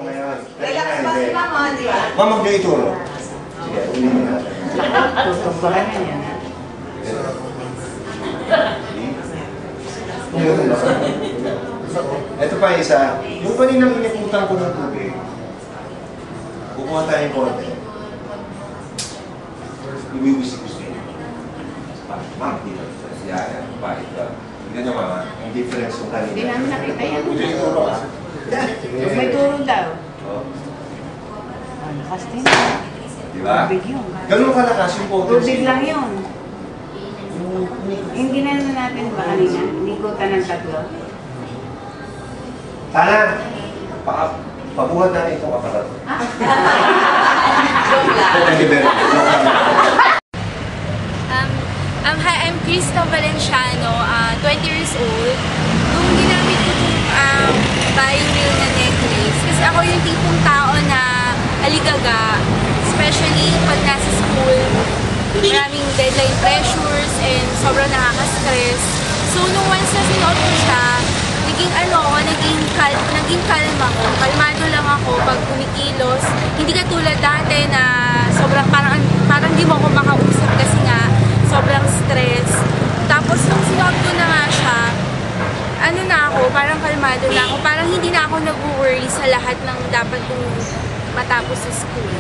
ngayon. Relax ba si Mama, di ba? Ma'am, mag-ituro. Sige, ulit mo natin. Tutungkulan na yan. Ito pa isa. Yung kaninang iniputan ko ng tubig, kukuha tayong konti. Iwiwisik-wisik. Ma'am, dito. Yan, pahit ka. Tignan nyo mama, ang difference yung kanina. Hindi namin nakita yan. Hindi ituro ah. May turo daw. Oh. Lakas din. Diba? Tubig yun. Ganun kalakas yung potency. Tubig lang yun. Hindi na natin ba kanina? Nikutan ng tatlo. Tana, pabuhat natin itong aparat. Joke lang. Thank you very much. Hi, I'm Krista Valenciano, 20 years old. Nung ginamit ko itong bioreal na necklace, kasi ako yung tipong tao na aligaga, especially pag nasa school, maraming deadline pressures and sobrang nakaka-stress. So, nung once na sinuot ko siya, naging kalma ko. Kalmado lang ako pag kumikilos. Hindi katulad dati na sobrang parang di mo ako makausap kasi nga sobrang stress. Tapos nung sinuot ko na nga siya, parang kalmado na ako. Parang hindi na ako nag-worry sa lahat ng dapat kong matapos sa school.